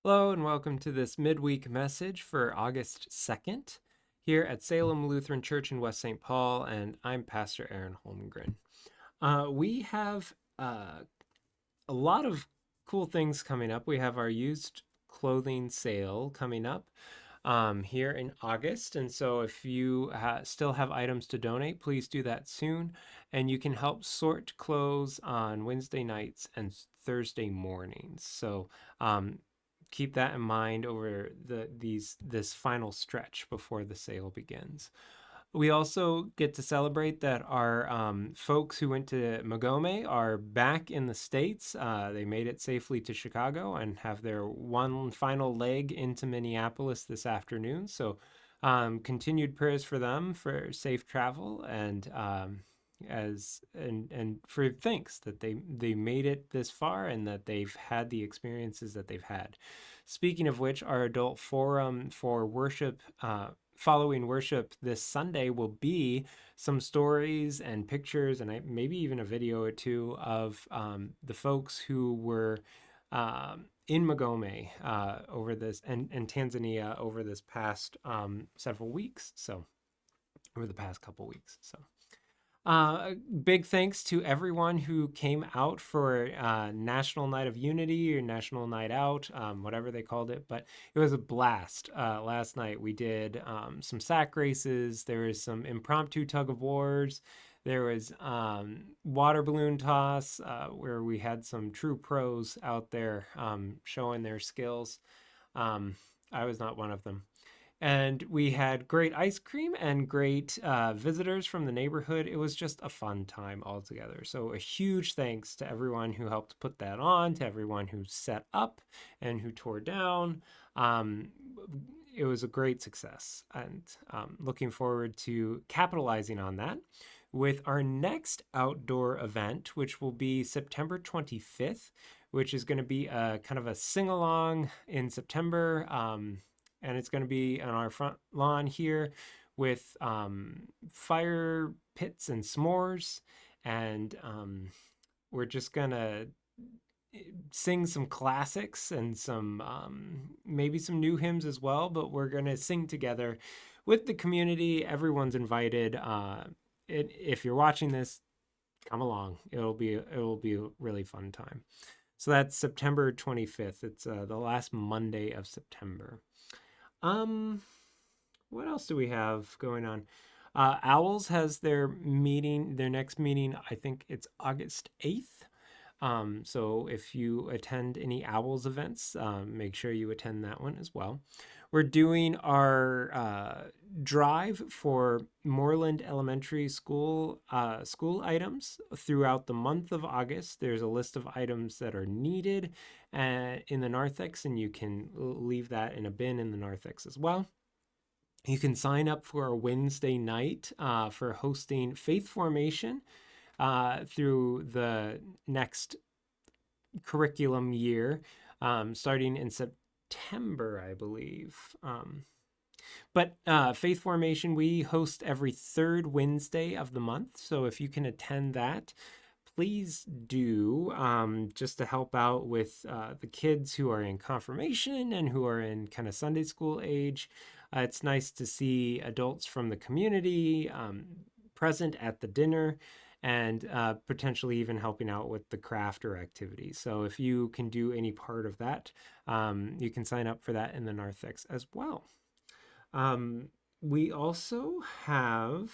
Hello, and welcome to this midweek message for August 2nd here at Salem Lutheran Church in West St. Paul, and I'm Pastor Aaron Holmgren. We have a lot of cool things coming up. We have our used clothing sale coming up here in August. And so if you still have items to donate, please do that soon. And you can help sort clothes on Wednesday nights and Thursday mornings. So um, keep that in mind over this final stretch before the sale begins. We also get to celebrate that our folks who went to Magome are back in the States. They made it safely to Chicago and have their one final leg into Minneapolis this afternoon. So, continued prayers for them for safe travel and for thanks that they made it this far and that they've had the experiences that they've had. Speaking of which, our adult forum for worship following worship this Sunday will be some stories and pictures and maybe even a video or two of the folks who were in Magome over this and Tanzania over this past several weeks. So over the past couple weeks. So big thanks to everyone who came out for National Night of Unity or National Night Out, whatever they called it. But it was a blast. Last night we did some sack races. There was some impromptu tug of wars. There was water balloon toss where we had some true pros out there showing their skills. I was not one of them. And we had great ice cream and great visitors from the neighborhood. It was just a fun time altogether. So, a huge thanks to everyone who helped put that on, to everyone who set up and who tore down. Um, it was a great success, and looking forward to capitalizing on that with our next outdoor event, which will be September 25th, which is going to be a kind of a sing along in September. And it's going to be on our front lawn here with fire pits and s'mores. And we're just going to sing some classics and some maybe some new hymns as well, but we're going to sing together with the community. Everyone's invited. If you're watching this, come along. It'll be a really fun time. So that's September 25th. It's the last Monday of September. Um, what else do we have going on? Owls has their next meeting. I think it's August 8th. So if you attend any Owls events, make sure you attend that one as well. We're doing our drive for Moreland Elementary School school items throughout the month of August. There's a list of items that are needed in the narthex, and you can leave that in a bin in the narthex as well. You can sign up for a Wednesday night for hosting faith formation through the next curriculum year, starting in September, I believe. But Faith Formation, we host every third Wednesday of the month. So if you can attend that, please do, just to help out with the kids who are in confirmation and who are in kind of Sunday school age. It's nice to see adults from the community present at the dinner and potentially even helping out with the craft or activities. So if you can do any part of that, you can sign up for that in the narthex as well. We also have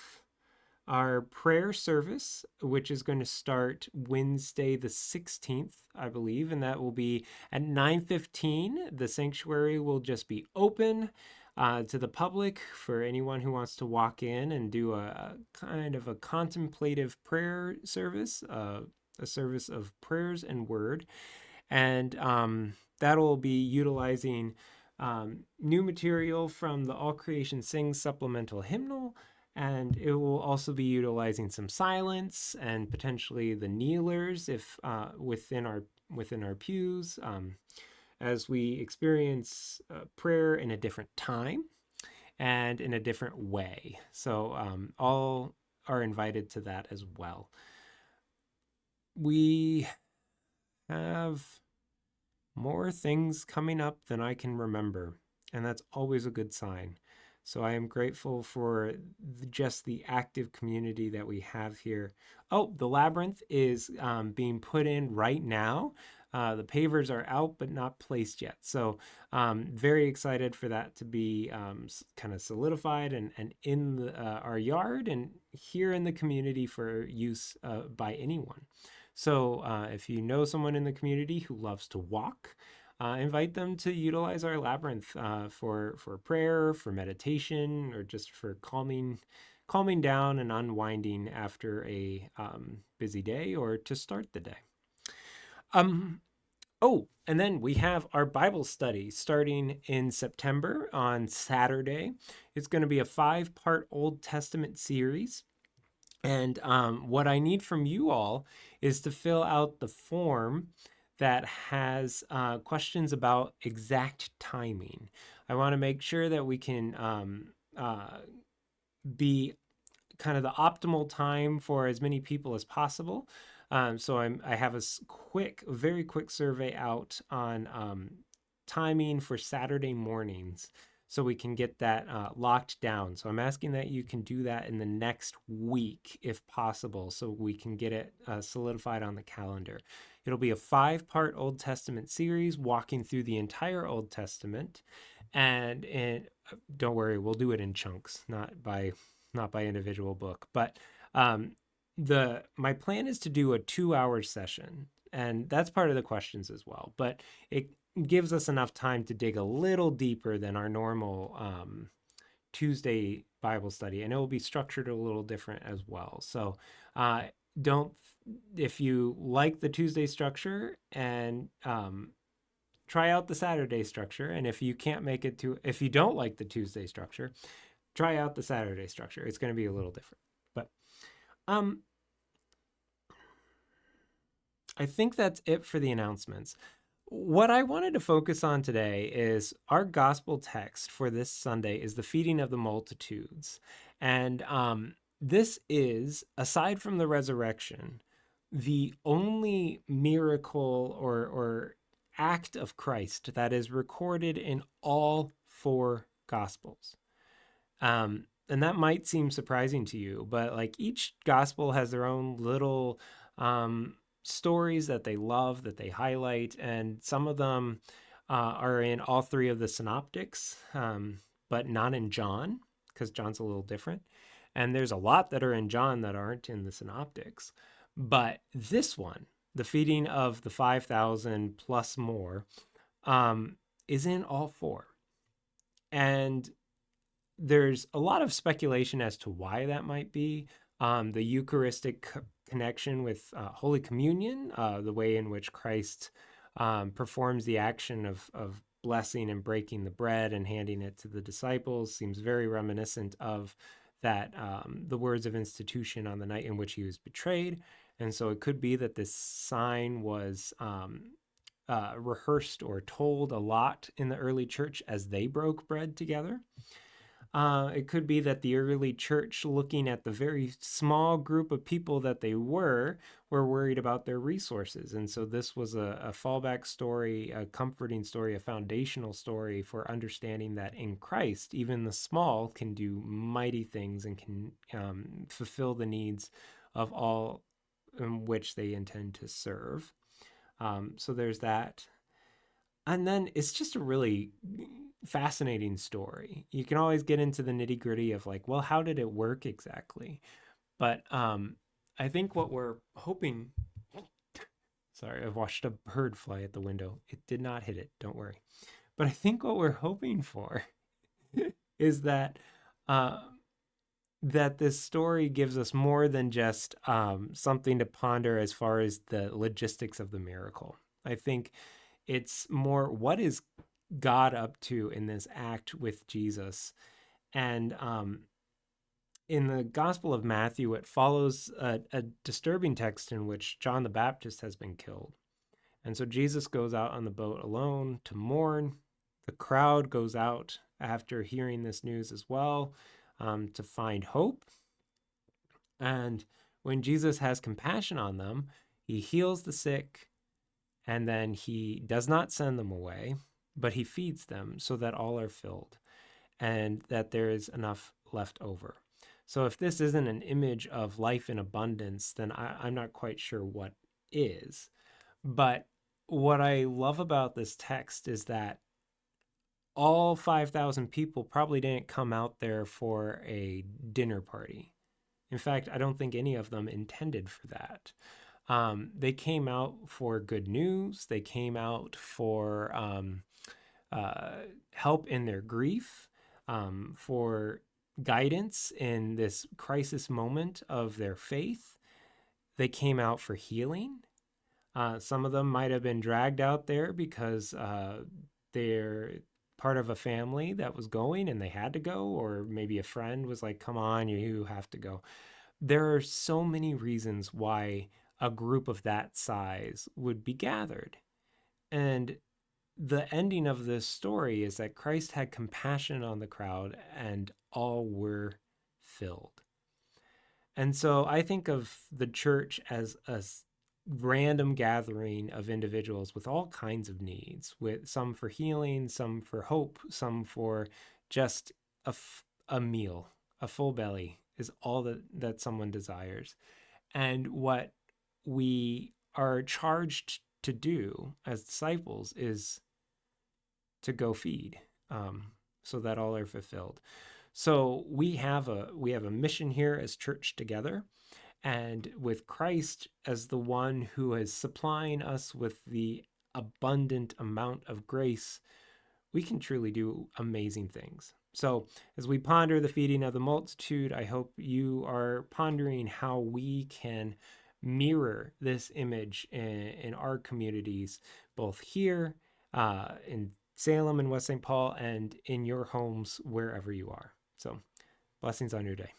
our prayer service, which is going to start Wednesday the 16th, I believe, and that will be at 9:15. The sanctuary will just be open to the public for anyone who wants to walk in and do a kind of a contemplative prayer service, a service of prayers and word. And that'll be utilizing new material from the All Creation Sings supplemental hymnal, and it will also be utilizing some silence and potentially the kneelers if within our pews as we experience prayer in a different time and in a different way. So all are invited to that as well. We have more things coming up than I can remember, and that's always a good sign. So I am grateful for just the active community that we have here. Oh, the labyrinth is being put in right now. The pavers are out, but not placed yet. So very excited for that to be kind of solidified and in our yard and here in the community for use by anyone. So if you know someone in the community who loves to walk, invite them to utilize our labyrinth for prayer, for meditation, or just for calming down and unwinding after a busy day or to start the day. Oh, and then we have our Bible study starting in September on Saturday. It's going to be a 5-part Old Testament series. And what I need from you all is to fill out the form that has questions about exact timing. I want to make sure that we can be kind of the optimal time for as many people as possible. So I have a very quick survey out on timing for Saturday mornings so we can get that locked down. So I'm asking that you can do that in the next week if possible so we can get it solidified on the calendar. It'll be a 5-part Old Testament series walking through the entire Old Testament. And don't worry, we'll do it in chunks, not by individual book. But my plan is to do a 2-hour session, and that's part of the questions as well. But it gives us enough time to dig a little deeper than our normal Tuesday Bible study, and it will be structured a little different as well. So don't if you like the Tuesday structure and try out the Saturday structure, and if you don't like the Tuesday structure, try out the Saturday structure. It's going to be a little different. But I think that's it for the announcements. What I wanted to focus on today is our gospel text for this Sunday is the feeding of the multitudes. And this is, aside from the resurrection, the only miracle or act of Christ that is recorded in all 4 gospels. And that might seem surprising to you, but like each gospel has their own little stories that they love, that they highlight, and some of them are in all 3 of the synoptics, but not in John, because John's a little different. And there's a lot that are in John that aren't in the synoptics. But this one, the feeding of the 5,000 plus more, is in all 4. And there's a lot of speculation as to why that might be. The Eucharistic connection with Holy Communion, the way in which Christ performs the action of blessing and breaking the bread and handing it to the disciples, seems very reminiscent of that, the words of institution on the night in which he was betrayed. And so it could be that this sign was rehearsed or told a lot in the early church as they broke bread together. It could be that the early church, looking at the very small group of people that they were worried about their resources. And so this was a fallback story, a comforting story, a foundational story for understanding that in Christ, even the small can do mighty things and can fulfill the needs of all in which they intend to serve. So there's that. And then it's just a really fascinating story. You can always get into the nitty gritty of like, well, how did it work exactly? But I think what we're hoping, sorry, I've watched a bird fly at the window. It did not hit it, don't worry. But I think what we're hoping for is that this story gives us more than just something to ponder as far as the logistics of the miracle. I think it's more, what is God up to in this act with Jesus? And in the Gospel of Matthew, it follows a disturbing text in which John the Baptist has been killed. And so Jesus goes out on the boat alone to mourn. The crowd goes out after hearing this news as well, to find hope. And when Jesus has compassion on them, he heals the sick And then he does not send them away, but he feeds them so that all are filled and that there is enough left over. So if this isn't an image of life in abundance, then I'm not quite sure what is. But what I love about this text is that all 5,000 people probably didn't come out there for a dinner party. In fact, I don't think any of them intended for that. They came out for good news. They came out for uh, help in their grief, for guidance in this crisis moment of their faith. They came out for healing. Some of them might have been dragged out there because they're part of a family that was going and they had to go, or maybe a friend was like, come on, you have to go. There are so many reasons why a group of that size would be gathered. And the ending of this story is that Christ had compassion on the crowd and all were filled. And so I think of the church as a random gathering of individuals with all kinds of needs, with some for healing, some for hope, some for just a meal, a full belly is all that someone desires. And what we are charged to do as disciples is to go feed, so that all are fulfilled. So we have a mission here as church together, and with Christ as the one who is supplying us with the abundant amount of grace, we can truly do amazing things. So, as we ponder the feeding of the multitude, I hope you are pondering how we can mirror this image in our communities, both here in Salem and West St. Paul, and in your homes wherever you are. So, blessings on your day.